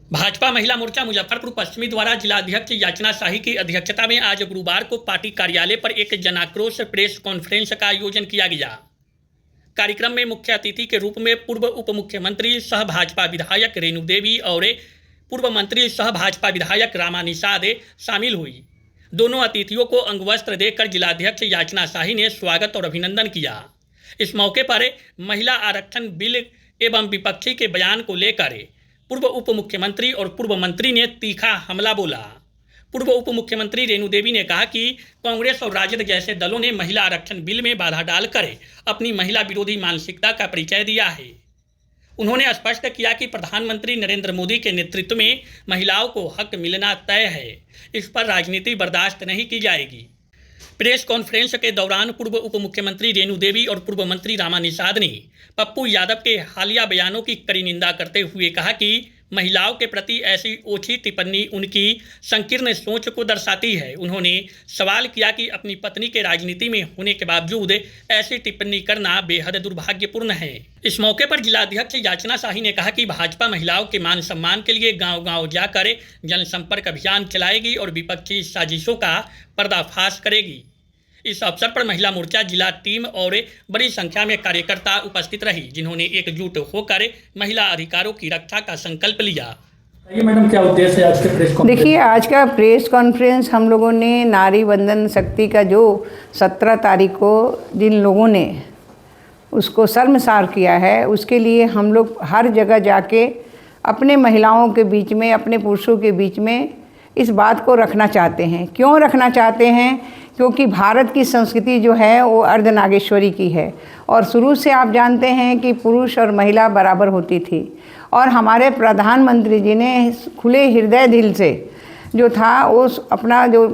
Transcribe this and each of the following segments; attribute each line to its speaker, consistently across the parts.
Speaker 1: भाजपा महिला मोर्चा मुजफ्फरपुर पश्चिमी द्वारा जिलाध्यक्ष याचना शाही की अध्यक्षता में आज गुरुवार को पार्टी कार्यालय पर एक जनाक्रोश प्रेस कॉन्फ्रेंस का आयोजन किया गया। कार्यक्रम में मुख्य अतिथि के रूप में पूर्व उप मुख्यमंत्री सह भाजपा विधायक रेणु देवी और पूर्व मंत्री सह भाजपा विधायक रामा निषाद शामिल हुई। दोनों अतिथियों को अंगवस्त्र देकर जिलाध्यक्ष याचना शाही ने स्वागत और अभिनंदन किया। इस मौके पर महिला आरक्षण बिल एवं विपक्षी के बयान को लेकर पूर्व उप मुख्यमंत्री और पूर्व मंत्री ने तीखा हमला बोला। पूर्व उप मुख्यमंत्री रेणु देवी ने कहा कि कांग्रेस और राजद जैसे दलों ने महिला आरक्षण बिल में बाधा डालकर अपनी महिला विरोधी मानसिकता का परिचय दिया है। उन्होंने स्पष्ट किया कि प्रधानमंत्री नरेंद्र मोदी के नेतृत्व में महिलाओं को हक मिलना तय है। इस पर राजनीति बर्दाश्त नहीं की जाएगी। प्रेस कॉन्फ्रेंस के दौरान पूर्व उप मुख्यमंत्री रेणु देवी और पूर्व मंत्री रामा निषाद ने पप्पू यादव के हालिया बयानों की कड़ी निंदा करते हुए कहा कि महिलाओं के प्रति ऐसी ओछी टिप्पणी उनकी संकीर्ण सोच को दर्शाती है। उन्होंने सवाल किया कि अपनी पत्नी के राजनीति में होने के बावजूद ऐसी टिप्पणी करना बेहद दुर्भाग्यपूर्ण है। इस मौके पर जिलाध्यक्ष याचना शाही ने कहा कि भाजपा महिलाओं के मान सम्मान के लिए गांव-गांव जाकर जनसंपर्क अभियान चलाएगी और विपक्षी साजिशों का पर्दाफाश करेगी। इस अवसर पर महिला मोर्चा जिला टीम और बड़ी संख्या में कार्यकर्ता उपस्थित रही, जिन्होंने एकजुट होकर महिला अधिकारों की रक्षा का संकल्प लिया।
Speaker 2: मैडम, क्या उद्देश्य है आज के प्रेस कॉन्फ्रेंस?
Speaker 3: देखिए, आज का प्रेस कॉन्फ्रेंस हम लोगों ने नारी वंदन शक्ति का जो 17 तारीख को जिन लोगों ने उसको शर्मसार किया है, उसके लिए हम लोग हर जगह जाके अपने महिलाओं के बीच में, अपने पुरुषों के बीच में इस बात को रखना चाहते हैं। क्यों रखना चाहते हैं? क्योंकि भारत की संस्कृति जो है वो अर्धनागेश्वरी की है और शुरू से आप जानते हैं कि पुरुष और महिला बराबर होती थी। और हमारे प्रधानमंत्री जी ने खुले हृदय दिल से जो था वो अपना जो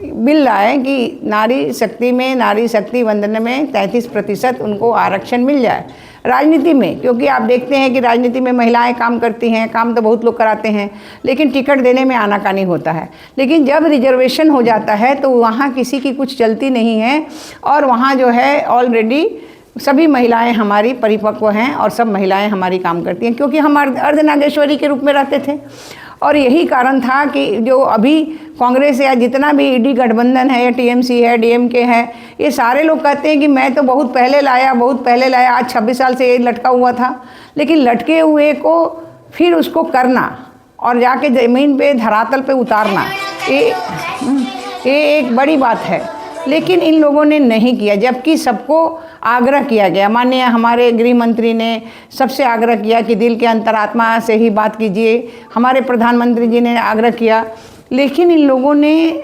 Speaker 3: बिल लाए कि नारी शक्ति वंदन में 33% उनको आरक्षण मिल जाए राजनीति में। क्योंकि आप देखते हैं कि राजनीति में महिलाएं काम करती हैं, काम तो बहुत लोग कराते हैं, लेकिन टिकट देने में आनाकानी होता है। लेकिन जब रिजर्वेशन हो जाता है तो वहाँ किसी की कुछ चलती नहीं है और वहाँ जो है ऑलरेडी सभी महिलाएं हमारी परिपक्व हैं और सब महिलाएं हमारी काम करती हैं, क्योंकि हम अर्धनागेश्वरी के रूप में रहते थे। और यही कारण था कि जो अभी कांग्रेस या जितना भी ईडी गठबंधन है या टीएमसी है, डीएमके है, ये सारे लोग कहते हैं कि मैं तो बहुत पहले लाया, आज 26 साल से ये लटका हुआ था। लेकिन लटके हुए को फिर उसको करना और जाके ज़मीन पे धरातल पे उतारना, ये एक बड़ी बात है। लेकिन इन लोगों ने नहीं किया, जबकि सबको आग्रह किया गया। माननीय हमारे गृह मंत्री ने सबसे आग्रह किया कि दिल के अंतरात्मा से ही बात कीजिए। हमारे प्रधानमंत्री जी ने आग्रह किया, लेकिन इन लोगों ने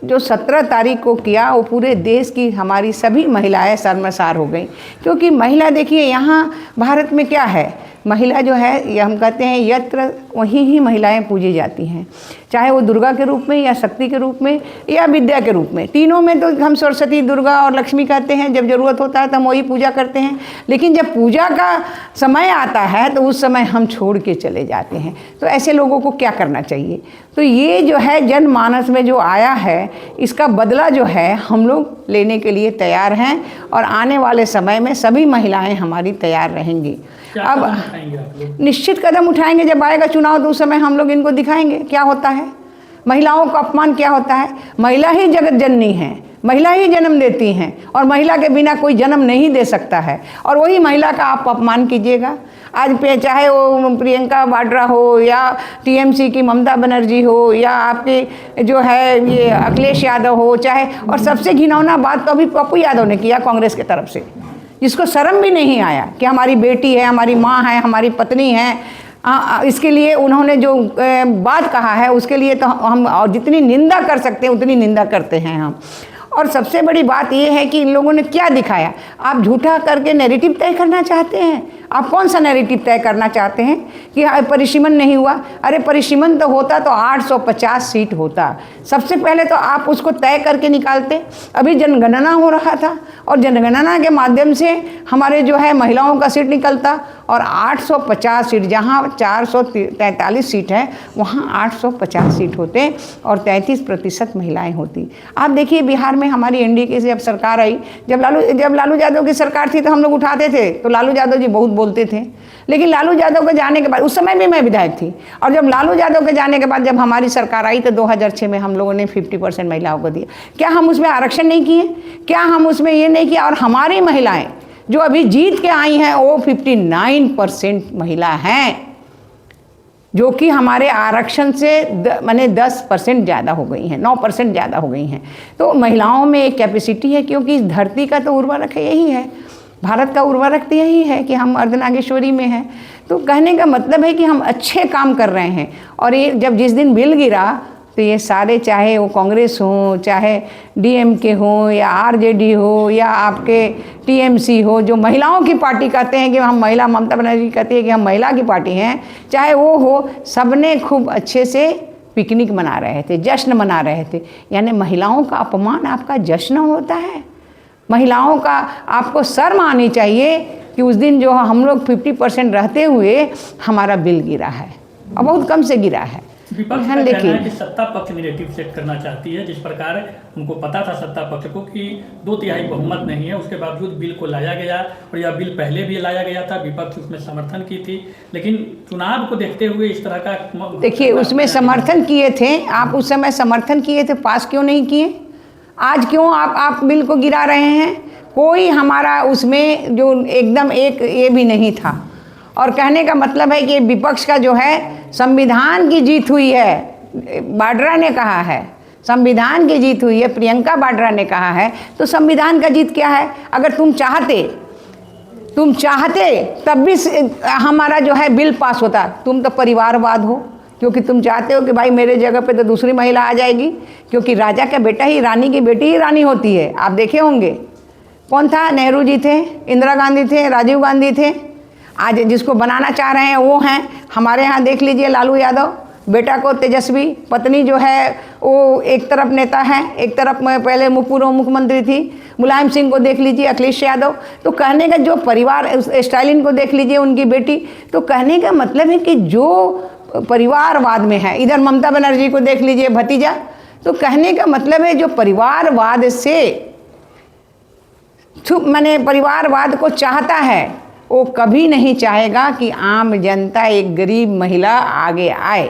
Speaker 3: जो 17 तारीख को किया वो पूरे देश की हमारी सभी महिलाएं शर्मसार हो गई। क्योंकि महिला, देखिए यहाँ भारत में क्या है, महिला जो है ये हम कहते हैं यत्र वहीं ही महिलाएं पूजी जाती हैं, चाहे वो दुर्गा के रूप में या शक्ति के रूप में या विद्या के रूप में। तीनों में तो हम सरस्वती, दुर्गा और लक्ष्मी कहते हैं। जब ज़रूरत होता है तो हम वही पूजा करते हैं, लेकिन जब पूजा का समय आता है तो उस समय हम छोड़ के चले जाते हैं। तो ऐसे लोगों को क्या करना चाहिए? तो ये जो है जनमानस में जो आया है, इसका बदला जो है हम लोग लेने के लिए तैयार हैं और आने वाले समय में सभी महिलाएँ हमारी तैयार रहेंगी। अब निश्चित कदम उठाएंगे, जब आएगा चुनाव तो उस समय हम लोग इनको दिखाएंगे क्या होता है, महिलाओं का अपमान क्या होता है। महिला ही जगत जननी है, महिला ही जन्म देती हैं और महिला के बिना कोई जन्म नहीं दे सकता है। और वही महिला का आप अपमान कीजिएगा। आज पे चाहे वो प्रियंका वाड्रा हो या टीएमसी की ममता बनर्जी हो या आपके जो है ये अखिलेश यादव हो, चाहे, और सबसे घिनौना बात तो अभी पप्पू यादव ने किया कांग्रेस की तरफ से, जिसको शर्म भी नहीं आया कि हमारी बेटी है, हमारी माँ है, हमारी पत्नी है। इसके लिए उन्होंने जो बात कहा है उसके लिए तो हम और जितनी निंदा कर सकते हैं उतनी निंदा करते हैं हम। और सबसे बड़ी बात ये है कि इन लोगों ने क्या दिखाया। आप झूठा करके नैरेटिव तय करना चाहते हैं। आप कौन सा नैरेटिव तय करना चाहते हैं कि परिसीमन नहीं हुआ? अरे परिसीमन तो होता तो 850 सीट होता। सबसे पहले तो आप उसको तय करके निकालते। अभी जनगणना हो रहा था और जनगणना के माध्यम से हमारे जो है महिलाओं का सीट निकलता और 850 सीट, जहाँ 443 सीट है वहाँ 850 सीट होते और 33% महिलाएं होती। आप देखिए बिहार में हमारी एनडीए की जब सरकार आई, जब लालू यादव की सरकार थी तो हम लोग उठाते थे तो लालू यादव जी बहुत बोलते थे, लेकिन लालू यादव के जाने के बाद, उस समय भी मैं विधायक थी, और जब लालू यादव के जाने के बाद जब हमारी सरकार आई तो 2006 में हम लोगों ने 50% महिलाओं को दिया। क्या हम उसमें आरक्षण नहीं किए? क्या हम उसमें ये नहीं किया? और हमारी महिलाएं जो अभी जीत के आई हैं वो 59% महिला हैं, जो कि हमारे आरक्षण से माने 10% ज़्यादा हो गई हैं, 9% ज़्यादा हो गई हैं। तो महिलाओं में एक कैपेसिटी है, क्योंकि इस धरती का तो उर्वरक यही है, भारत का उर्वरक तो यही है कि हम अर्धनागेश्वरी में हैं। तो कहने का मतलब है कि हम अच्छे काम कर रहे हैं। और ये जब जिस दिन बिल गिरा तो ये सारे, चाहे वो कांग्रेस हो, चाहे डीएमके हो, या आरजेडी हो, या आपके टीएमसी हो, जो महिलाओं की पार्टी कहते हैं कि हम महिला, ममता बनर्जी कहती है कि हम महिला की पार्टी हैं, चाहे वो हो, सबने खूब अच्छे से पिकनिक मना रहे थे, जश्न मना रहे थे। यानी महिलाओं का अपमान आपका जश्न होता है? महिलाओं का आपको शर्म आनी चाहिए कि उस दिन जो हम लोग 50% रहते हुए हमारा बिल गिरा है, और बहुत कम से गिरा है।
Speaker 2: विपक्ष का कहना है कि सत्ता पक्ष नैरेटिव सेट करना चाहती है, जिस प्रकार उनको पता था सत्ता पक्ष को कि 2/3 बहुमत नहीं है, उसके बावजूद बिल को लाया गया, और यह बिल पहले भी लाया गया था, विपक्ष उसमें समर्थन की थी, लेकिन चुनाव को देखते हुए इस तरह का,
Speaker 3: देखिए उसमें समर्थन किए थे आप, उस समय समर्थन किए थे, पास क्यों नहीं किए? आज क्यों आप बिल को गिरा रहे हैं? कोई हमारा उसमें जो एकदम एक ये भी नहीं था। और कहने का मतलब है कि विपक्ष का जो है संविधान की जीत हुई है, वाड्रा ने कहा है संविधान की जीत हुई है, प्रियंका वाड्रा ने कहा है। तो संविधान का जीत क्या है? अगर तुम चाहते तब भी हमारा जो है बिल पास होता। तुम तो परिवारवाद हो, क्योंकि तुम चाहते हो कि भाई मेरे जगह पे तो दूसरी महिला आ जाएगी, क्योंकि राजा का बेटा ही, रानी की बेटी ही रानी होती है। आप देखे होंगे, कौन था? नेहरू जी थे, इंदिरा गांधी थे, राजीव गांधी थे। आज जिसको बनाना चाह रहे हैं वो हैं हमारे यहाँ, देख लीजिए लालू यादव, बेटा को तेजस्वी, पत्नी जो है वो एक तरफ नेता है, एक तरफ में पहले पूर्व मुख्यमंत्री थी, मुलायम सिंह को देख लीजिए, अखिलेश यादव। तो कहने का जो परिवार, स्टालिन को देख लीजिए, उनकी बेटी। तो कहने का मतलब है कि जो परिवारवाद में है, इधर ममता बनर्जी को देख लीजिए, भतीजा। तो कहने का मतलब है जो परिवारवाद से माने परिवारवाद को चाहता है, वो कभी नहीं चाहेगा कि आम जनता, एक गरीब महिला आगे आए।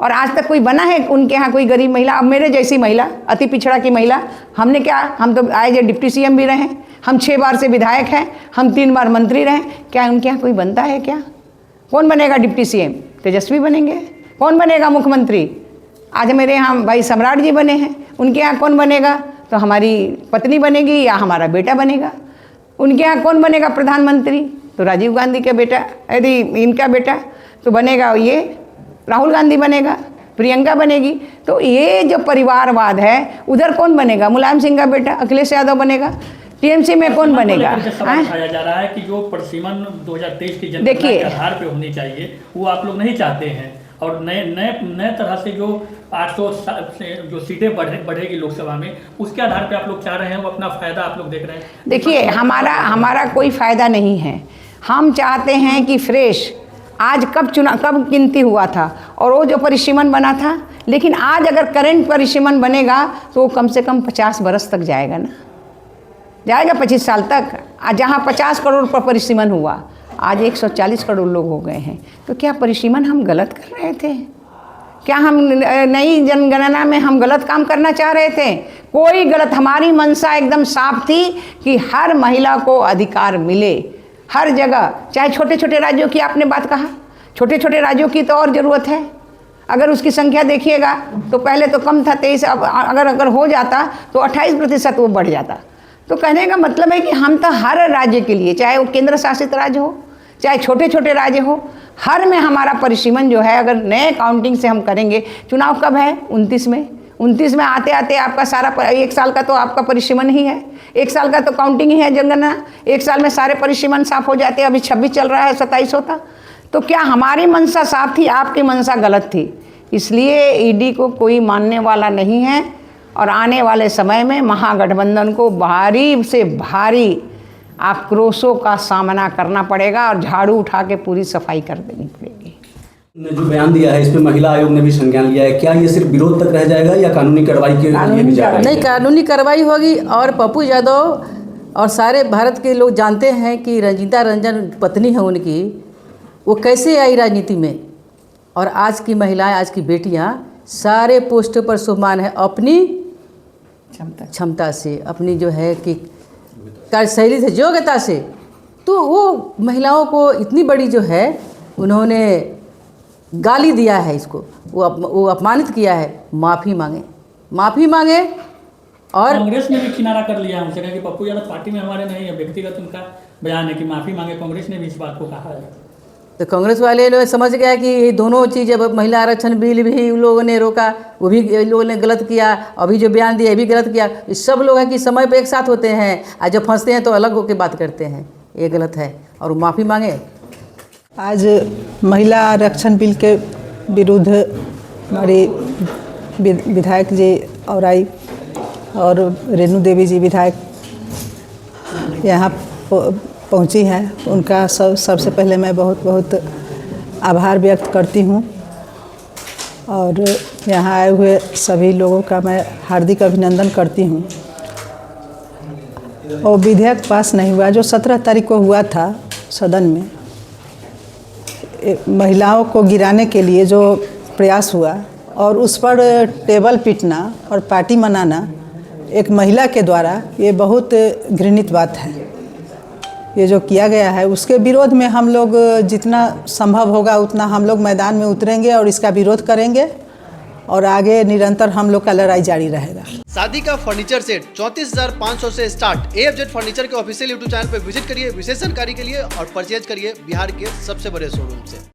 Speaker 3: और आज तक कोई बना है उनके यहाँ कोई गरीब महिला? अब मेरे जैसी महिला, अति पिछड़ा की महिला, हमने क्या, हम तो आए जो डिप्टी सीएम भी रहे, हम 6 बार से विधायक हैं, हम 3 बार मंत्री रहे, क्या उनके यहाँ कोई बनता है क्या? कौन बनेगा डिप्टी सीएम? तेजस्वी बनेंगे। कौन बनेगा मुख्यमंत्री? आज मेरे यहाँ भाई सम्राट जी बने हैं, उनके यहाँ कौन बनेगा? तो हमारी पत्नी बनेगी या हमारा बेटा बनेगा। उनके यहाँ कौन बनेगा प्रधानमंत्री? तो राजीव गांधी का बेटा, यदि इनका बेटा तो बनेगा ये राहुल गांधी बनेगा, प्रियंका बनेगी। तो ये जो परिवारवाद है, उधर कौन बनेगा? मुलायम सिंह का बेटा अखिलेश यादव बनेगा। टीएमसी में कौन बनेगा?
Speaker 2: उठाया जा रहा है कि जो परिसीमन 2023 की जनगणना के आधार पे होनी चाहिए वो आप लोग नहीं चाहते हैं, और नए तरह से जो 800 जो सीटें बढ़ेगी लोकसभा में, उसके आधार पे आप लोग चाह रहे हैं, वो अपना फायदा आप लोग देख रहे हैं।
Speaker 3: देखिए हमारा कोई फायदा नहीं है। हम चाहते हैं कि फ्रेश, आज कब गिनती हुआ था और वो जो परिसीमन बना था, लेकिन आज अगर करंट परिसीमन बनेगा तो वो कम से कम 50 बरस तक जाएगा ना, जाएगा 25 साल तक। जहाँ 50 करोड़ पर परिसीमन हुआ, आज 140 करोड़ लोग हो गए हैं। तो क्या परिसीमन हम गलत कर रहे थे? क्या हम नई जनगणना में हम गलत काम करना चाह रहे थे? कोई गलत, हमारी मंशा एकदम साफ थी कि हर महिला को अधिकार मिले हर जगह। चाहे छोटे छोटे राज्यों की आपने बात कहा, छोटे छोटे राज्यों की तो और ज़रूरत है। अगर उसकी संख्या देखिएगा तो पहले तो कम था 23, अब अगर हो जाता तो 28% वो बढ़ जाता। तो कहने का मतलब है कि हम तो हर राज्य के लिए, चाहे वो केंद्र शासित राज्य हो, चाहे छोटे छोटे राज्य हो, हर में हमारा परिसीमन जो है, अगर नए काउंटिंग से हम करेंगे। चुनाव कब है? 29 में। 29 में आते आते आपका सारा 1 साल का तो आपका परिसीमन ही है, 1 साल का तो काउंटिंग ही है जनगणना। 1 साल में सारे परिसीमन साफ हो जाते हैं। अभी 26 चल रहा है, 27 होता। तो क्या हमारी मंशा साफ थी, आपकी मंशा गलत थी? इसलिए ईडी को कोई मानने वाला नहीं है। और आने वाले समय में महागठबंधन को भारी से भारी आक्रोशों का सामना करना पड़ेगा और झाड़ू उठा के पूरी सफाई कर देनी पड़ेगी।
Speaker 4: ने जो बयान दिया है इसमें महिला आयोग ने भी संज्ञान लिया है, क्या ये सिर्फ विरोध तक रह जाएगा या कानूनी कार्रवाई के लिए भी जाएगा?
Speaker 5: नहीं, कानूनी कार्रवाई होगी। और पप्पू यादव और सारे भारत के लोग जानते हैं कि रंजीता रंजन पत्नी है उनकी, वो कैसे आई राजनीति में। और आज की महिलाएं, आज की बेटियां सारे पोस्टों पर सम्मान है अपनी क्षमता से, अपनी जो है कि कार्यशैली से, योग्यता से। तो वो महिलाओं को इतनी बड़ी जो है उन्होंने गाली दिया है, इसको वो अपमानित किया है। माफ़ी मांगे। और
Speaker 2: कांग्रेस ने भी किनारा कर लिया हमसे, कहा कि पप्पू यादव पार्टी में हमारे नहीं है, व्यक्तिगत उनका बयान है कि माफ़ी मांगे। कांग्रेस ने भी इस बात को कहा है।
Speaker 5: तो कांग्रेस वाले लोग समझ गया कि ये दोनों चीज़, अब महिला आरक्षण बिल भी उन लोगों ने रोका, वो भी लोगों ने गलत किया, अभी जो बयान दिया ये भी गलत किया। सब लोग हैं कि समय पे एक साथ होते हैं और जब फंसते हैं तो अलग होकर बात करते हैं, ये गलत है। और वो माफ़ी मांगे।
Speaker 6: आज महिला आरक्षण बिल के विरुद्ध हमारी विधायक जी औराई और रेणु देवी जी विधायक यहाँ पहुँची हैं, उनका सबसे पहले मैं बहुत बहुत आभार व्यक्त करती हूँ। और यहाँ आए हुए सभी लोगों का मैं हार्दिक अभिनंदन करती हूँ। और विधेयक पास नहीं हुआ जो 17 तारीख को हुआ था सदन में, महिलाओं को गिराने के लिए जो प्रयास हुआ और उस पर टेबल पीटना और पार्टी मनाना एक महिला के द्वारा, ये बहुत घृणित बात है। ये जो किया गया है उसके विरोध में हम लोग जितना संभव होगा उतना हम लोग मैदान में उतरेंगे और इसका विरोध करेंगे और आगे निरंतर हम लोग का लड़ाई जारी रहेगा।
Speaker 7: शादी का फर्नीचर सेट 34,500 से स्टार्ट। AFZ फर्नीचर के ऑफिशियल यूट्यूब चैनल पर विजिट करिए विशेष जानकारी के लिए और परचेज करिए बिहार के सबसे बड़े शोरूम से।